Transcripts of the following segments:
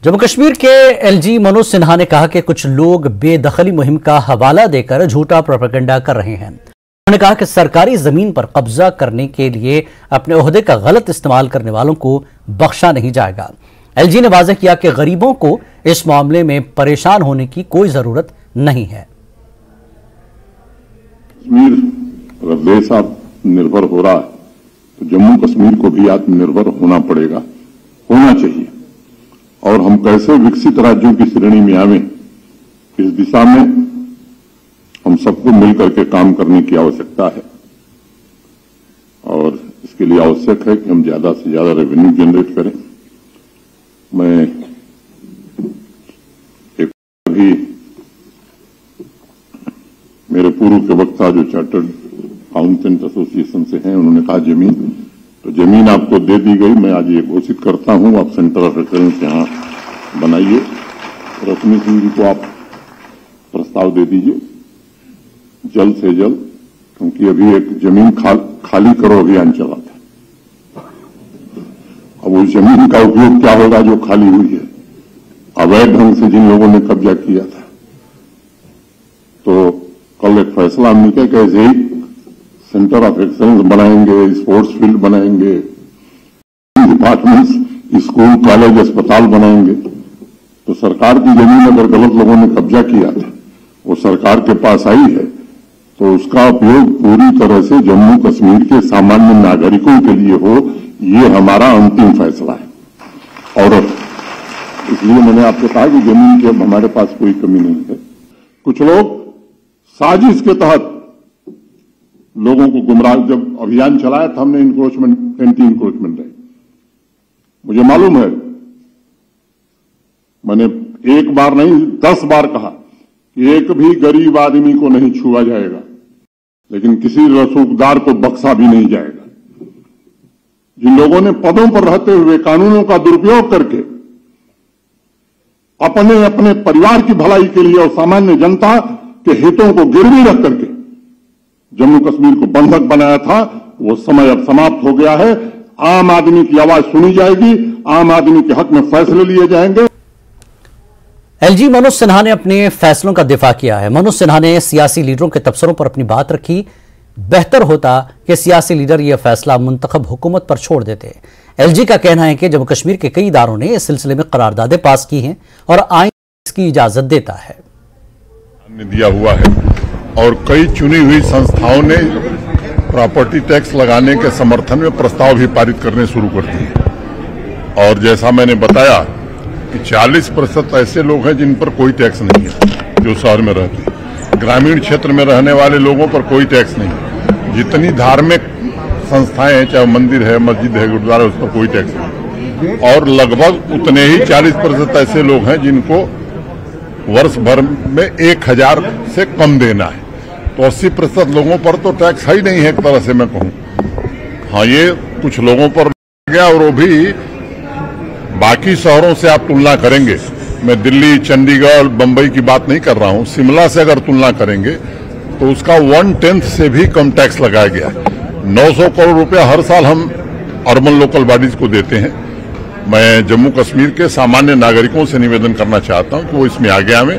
जम्मू कश्मीर के एलजी मनोज सिन्हा ने कहा कि कुछ लोग बेदखली मुहिम का हवाला देकर झूठा प्रोपेगेंडा कर रहे हैं। उन्होंने कहा कि सरकारी जमीन पर कब्जा करने के लिए अपने ओहदे का गलत इस्तेमाल करने वालों को बख्शा नहीं जाएगा। एलजी ने वाज़ेह किया कि गरीबों को इस मामले में परेशान होने की कोई जरूरत नहीं है। कश्मीर अगर देश आत्मनिर्भर हो रहा है तो जम्मू कश्मीर को भी आत्मनिर्भर होना पड़ेगा, होना चाहिए। और हम कैसे विकसित राज्यों की श्रेणी में आवें, इस दिशा में हम सबको मिलकर के काम करने की आवश्यकता है। और इसके लिए आवश्यक है कि हम ज्यादा से ज्यादा रेवेन्यू जनरेट करें। मैं एक अभी मेरे पूर्व के वक्ता जो चार्टर्ड अकाउंटेंट एसोसिएशन से हैं, उन्होंने कहा जमीन आपको दे दी गई। मैं आज ये घोषित करता हूं, आप सेंटर ऑफ एक्सलेंस यहां बनाइए। रश्मि सिंह जी को आप प्रस्ताव दे दीजिए जल्द से जल्द, क्योंकि अभी एक जमीन खाली करो अभियान चला था। अब उस जमीन का उपयोग क्या होगा जो खाली हुई है, अवैध ढंग से जिन लोगों ने कब्जा किया था। तो कल एक फैसला हमने किया कि ऐसे ही सेंटर ऑफ एक्सलेंस बनाएंगे, स्पोर्ट्स फील्ड बनाएंगे, डिपार्टमेंट्स, स्कूल, कॉलेज, अस्पताल बनाएंगे। तो सरकार की जमीन अगर गलत लोगों ने कब्जा किया था, वो सरकार के पास आई है, तो उसका उपयोग पूरी तरह से जम्मू कश्मीर के सामान्य नागरिकों के लिए हो, ये हमारा अंतिम फैसला है। और इसलिए मैंने आपको कहा कि जमीन की अब हमारे पास कोई कमी नहीं है। कुछ लोग साजिश के तहत लोगों को गुमराह, जब अभियान चलाया था हमने इंक्रोचमेंट, एंटी इंक्रोचमेंट है, मुझे मालूम है, मैंने एक बार नहीं 10 बार कहा कि एक भी गरीब आदमी को नहीं छुआ जाएगा, लेकिन किसी रसूखदार को बख्शा भी नहीं जाएगा। जिन लोगों ने पदों पर रहते हुए कानूनों का दुरुपयोग करके अपने अपने परिवार की भलाई के लिए और सामान्य जनता के हितों को गिरवी रख करके जम्मू कश्मीर को बंधक बनाया था, वो समय अब समाप्त हो गया है। आम आदमी की आवाज सुनी जाएगी, आम आदमी के हक में फैसले लिए जाएंगे। एलजी मनोज सिन्हा ने अपने फैसलों का दिफा किया है। मनोज सिन्हा ने सियासी लीडरों के तबसरों पर अपनी बात रखी। बेहतर होता कि सियासी लीडर यह फैसला मुंतखब हुकूमत पर छोड़ देते। एलजी का कहना है कि जम्मू कश्मीर के कई इदारों ने इस सिलसिले में करारदादें पास की हैं और आइन इसकी इजाजत देता है। दिया हुआ है और कई चुनी हुई संस्थाओं ने प्रॉपर्टी टैक्स लगाने के समर्थन में प्रस्ताव भी पारित करने शुरू कर दिए। और जैसा मैंने बताया कि 40% ऐसे लोग हैं जिन पर कोई टैक्स नहीं है, जो शहर में रहते हैं। ग्रामीण क्षेत्र में रहने वाले लोगों पर कोई टैक्स नहीं है। जितनी धार्मिक संस्थाएं हैं, चाहे मंदिर है, मस्जिद है, गुरुद्वारा, उस पर कोई टैक्स नहीं। और लगभग उतने ही 40% ऐसे लोग हैं जिनको वर्ष भर में 1000 से कम देना है। तो 80% लोगों पर तो टैक्स है ही नहीं है, एक तरह से मैं कहूं। हाँ, ये कुछ लोगों पर गया, और वो भी बाकी शहरों से आप तुलना करेंगे, मैं दिल्ली, चंडीगढ़, बंबई की बात नहीं कर रहा हूं, शिमला से अगर तुलना करेंगे तो उसका 1/10 से भी कम टैक्स लगाया गया है। 900 करोड़ रुपया हर साल हम अर्बन लोकल बॉडीज को देते हैं। मैं जम्मू कश्मीर के सामान्य नागरिकों से निवेदन करना चाहता हूं कि वो इसमें आगे आवें।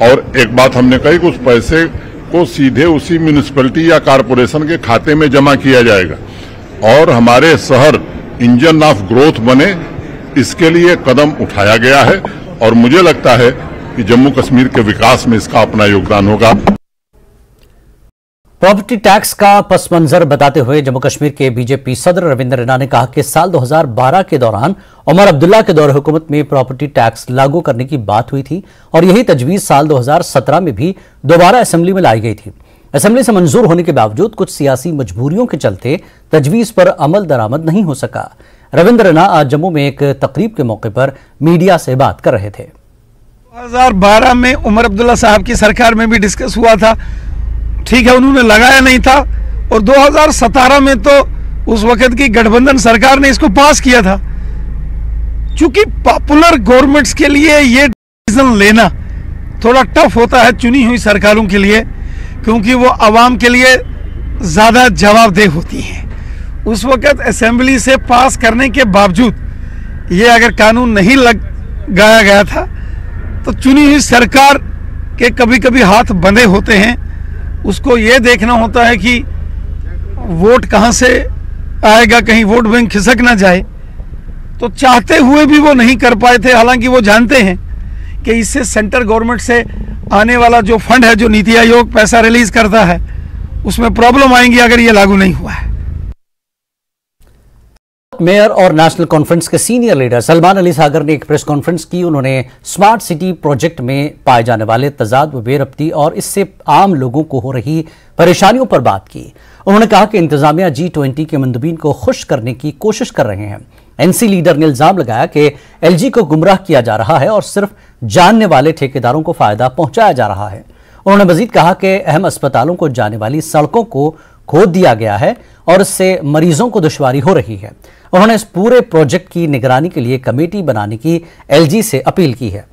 और एक बात हमने कही कि उस पैसे को सीधे उसी म्यूनिसिपैलिटी या कारपोरेशन के खाते में जमा किया जाएगा और हमारे शहर इंजन ऑफ ग्रोथ बने, इसके लिए कदम उठाया गया है। और मुझे लगता है कि जम्मू कश्मीर के विकास में इसका अपना योगदान होगा। प्रॉपर्टी टैक्स का पस मंजर बताते हुए जम्मू कश्मीर के बीजेपी सदर रविंद्र रैना ने कहा कि साल 2012 के दौरान उमर अब्दुल्ला के दौर हुकूमत में प्रॉपर्टी टैक्स लागू करने की बात हुई थी और यही तजवीज साल 2017 में भी दोबारा असेंबली में लाई गई थी। असेंबली से मंजूर होने के बावजूद कुछ सियासी मजबूरियों के चलते तजवीज पर अमल दरामद नहीं हो सका। रविंद्र रैना आज जम्मू में एक तकरीब के मौके पर मीडिया से बात कर रहे थे। 2012 में उमर अब्दुल्ला साहब की सरकार में भी डिस्कस हुआ था, ठीक है, उन्होंने लगाया नहीं था। और 2017 में तो उस वक्त की गठबंधन सरकार ने इसको पास किया था। चूंकि पॉपुलर गवर्नमेंट्स के लिए ये डिसीजन लेना थोड़ा टफ होता है चुनी हुई सरकारों के लिए, क्योंकि वो आवाम के लिए ज़्यादा जवाबदेह होती हैं। उस वक्त असेंबली से पास करने के बावजूद ये अगर कानून नहीं गाया गया था। तो चुनी हुई सरकार के कभी कभी हाथ बंधे होते हैं, उसको ये देखना होता है कि वोट कहाँ से आएगा, कहीं वोट बैंक खिसक ना जाए। तो चाहते हुए भी वो नहीं कर पाए थे, हालांकि वो जानते हैं कि इससे सेंट्रल गवर्नमेंट से आने वाला जो फंड है, जो नीति आयोग पैसा रिलीज करता है, उसमें प्रॉब्लम आएंगी अगर ये लागू नहीं हुआ है। मेयर और नेशनल कॉन्फ्रेंस के सीनियर लीडर सलमान अली सागर ने एक प्रेस कॉन्फ्रेंस की। उन्होंने स्मार्ट सिटी प्रोजेक्ट में पाए जाने वाले तजाद व बेरब्ती और इससे आम लोगों को हो रही परेशानियों पर बात की। उन्होंने कहा कि इंतजामिया G20 के मंदबीन को खुश करने की कोशिश कर रहे हैं। एनसी लीडर ने इल्जाम लगाया कि LG को गुमराह किया जा रहा है और सिर्फ जानने वाले ठेकेदारों को फायदा पहुंचाया जा रहा है। उन्होंने मजीद कहा कि अहम अस्पतालों को जाने वाली सड़कों को खोद दिया गया है और इससे मरीजों को दुश्वारी हो रही है। उन्होंने इस पूरे प्रोजेक्ट की निगरानी के लिए कमेटी बनाने की LG से अपील की है।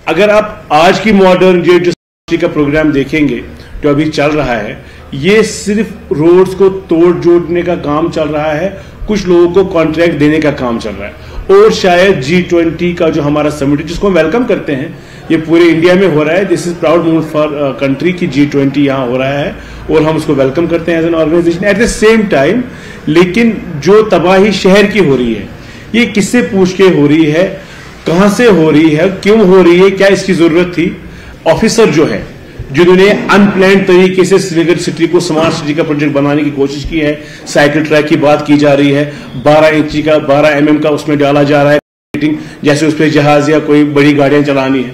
अगर आप आज की मॉडर्न जो का प्रोग्राम देखेंगे जो अभी चल रहा है, ये सिर्फ रोड्स को तोड़ जोड़ने का काम चल रहा है, कुछ लोगों को कॉन्ट्रैक्ट देने का काम चल रहा है। और शायद G20 का जो हमारा समिट, जिसको हम वेलकम करते हैं, ये पूरे इंडिया में हो रहा है। This is proud movement for country की G20 यहाँ हो रहा है और हम उसको वेलकम करते हैं as an organisation. At the same time लेकिन जो तबाही शहर की हो रही है, ये किससे पूछ के हो रही है, कहां से हो रही है, क्यों हो रही है, क्या इसकी जरूरत थी। ऑफिसर जो है जिन्होंने अनप्लान्ड तरीके से श्रीनगर सिटी को स्मार्ट सिटी का प्रोजेक्ट बनाने की कोशिश की है, साइकिल ट्रैक की बात की जा रही है, 12 इंची का 12 mm का उसमें डाला जा रहा है, जैसे उस पर जहाज या कोई बड़ी गाड़ियां चलानी है,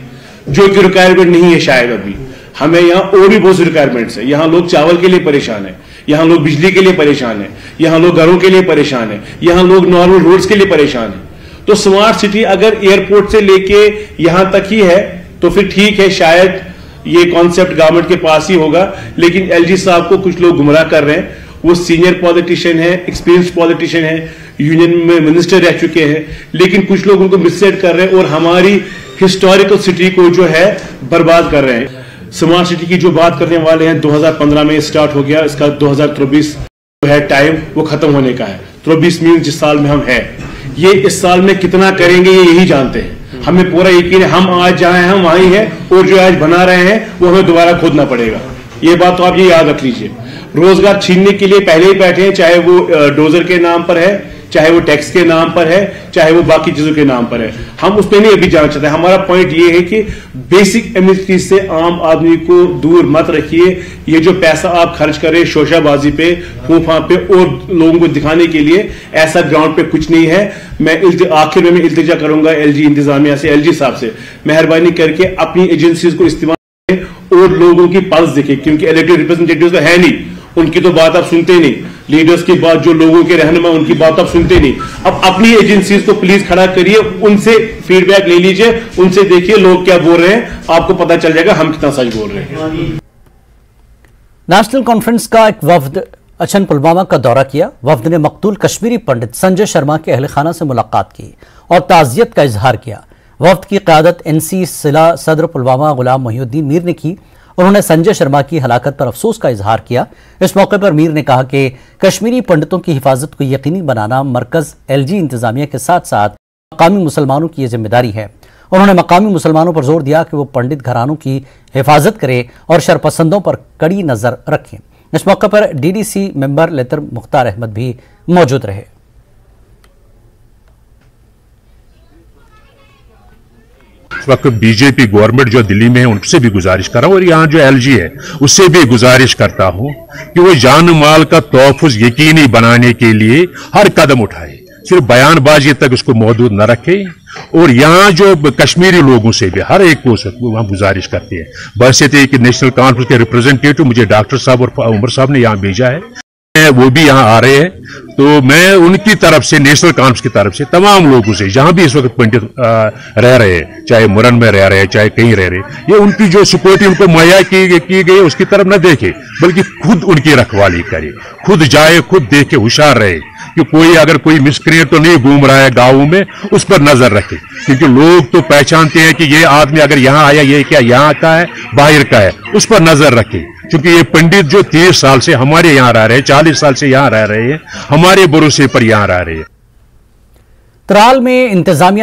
जो कि रिक्वायरमेंट नहीं है शायद अभी। हमें यहाँ और भी बहुत सी रिक्वायरमेंट्स है। यहाँ लोग चावल के लिए परेशान है, यहाँ लोग बिजली के लिए परेशान है, यहाँ लोग घरों के लिए परेशान है, यहाँ लोग नॉर्मल रोड्स के लिए परेशान है। तो स्मार्ट सिटी अगर एयरपोर्ट से लेके यहां तक ही है तो फिर ठीक है, शायद ये कॉन्सेप्ट गवर्नमेंट के पास ही होगा। लेकिन LG साहब को कुछ लोग गुमराह कर रहे हैं। वो सीनियर पॉलिटिशियन है, एक्सपीरियंस पॉलिटिशियन है, यूनियन में मिनिस्टर रह चुके हैं, लेकिन कुछ लोग उनको मिसलेड कर रहे हैं और हमारी हिस्टोरिकल सिटी को जो है बर्बाद कर रहे हैं। स्मार्ट सिटी की जो बात करने वाले हैं, 2015 में स्टार्ट हो गया, इसका 2023 जो है टाइम वो खत्म होने का है। 23 मीन जिस साल में हम हैं, ये इस साल में कितना करेंगे ये यही जानते हैं। हमें पूरा यकीन है हम आज जहां हैं हम वहीं हैं और जो आज बना रहे हैं वो हमें दोबारा खोदना पड़ेगा। ये बात तो आप ये याद रख लीजिए। रोजगार छीनने के लिए पहले ही बैठे हैं, चाहे वो डोजर के नाम पर है, चाहे वो टैक्स के नाम पर है, चाहे वो बाकी चीजों के नाम पर है। हम उस पर नहीं अभी जाना चाहते। हमारा पॉइंट ये है कि बेसिक एमिनिटीज से आम आदमी को दूर मत रखिए। ये जो पैसा आप खर्च कर रहे हैं शोशाबाजी पे, फूफा पे और लोगों को दिखाने के लिए, ऐसा ग्राउंड पे कुछ नहीं है। मैं आखिर में इल्तिजा करूंगा LG इंतजामिया से, LG साहब से, मेहरबानी करके अपनी एजेंसीज को इस्तेमाल करें और लोगों की पल्स देखें, क्योंकि इलेक्टेड रिप्रेजेंटेटिव तो है नहीं, उनकी तो बात आप सुनते नहीं। लीडर्स की बात, जो लोगों के रहनुमा, उनकी बात आप सुनते नहीं। अब अपनी एजेंसीज को प्लीज खड़ा करिए, उनसे फीडबैक ले लीजिए, उनसे देखिए लोग क्या बोल रहे हैं, आपको पता चल जाएगा हम कितना सच बोल रहे हैं। नेशनल कॉन्फ्रेंस का एक वफ्द अचन पुलवामा का दौरा किया। वफ्द ने मकतूल कश्मीरी पंडित संजय शर्मा के अहल खाना से मुलाकात की और ताजियत का इजहार किया। वफ्द की क़यादत NC सिला सदर पुलवामा गुलाम मोहिउद्दीन मीर ने की। उन्होंने संजय शर्मा की हलाकत पर अफसोस का इजहार किया। इस मौके पर मीर ने कहा कि कश्मीरी पंडितों की हिफाजत को यकीनी बनाना मरकज LG इंतजामिया के साथ साथ मकामी मुसलमानों की जिम्मेदारी है। उन्होंने मकामी मुसलमानों पर जोर दिया कि वो पंडित घरानों की हिफाजत करें और शरपसंदों पर कड़ी नजर रखें। इस मौके पर DDC मेंबर लेतर मुख्तार अहमद भी मौजूद रहे। इस वक्त बीजेपी गवर्नमेंट जो दिल्ली में है उनसे भी गुजारिश कर रहा हूं और यहाँ जो LG है उससे भी गुजारिश करता हूं कि वो जान माल का तोहफुज यकीनी बनाने के लिए हर कदम उठाए, सिर्फ बयानबाजी तक उसको महदूद न रखे। और यहाँ जो कश्मीरी लोगों से भी हर एक को वहां गुजारिश करते हैं। बहसियत कि नेशनल कॉन्फ्रेंस के रिप्रेजेंटेटिव मुझे डॉक्टर साहब और उमर साहब ने यहाँ भेजा है, वो भी यहाँ आ रहे हैं, तो मैं उनकी तरफ से, नेशनल कॉन्फ्रेंस की तरफ से तमाम लोगों से जहां भी इस वक्त पंडित रह रहे हैं, चाहे मुरन में रह रहे हैं, चाहे कहीं रह रहे हैं, ये उनकी जो सिक्योरिटी उनको मुहैया की गई उसकी तरफ न देखे, बल्कि खुद उनकी रखवाली करे, खुद जाए, खुद देखे, होशियार रहे कि कोई अगर कोई मिसक्रिएट तो नहीं घूम रहा है गांवों में, उस पर नजर रखे। क्योंकि लोग तो पहचानते हैं कि ये आदमी अगर यहाँ आया, ये क्या यहाँ का है, बाहर का है, उस पर नजर रखे। क्योंकि ये पंडित जो 30 साल से हमारे यहाँ रह रहे हैं, 40 साल से यहाँ रह रहे हैं, हमारे भरोसे पर यहाँ रह रहे हैं। त्राल में इंतजामिया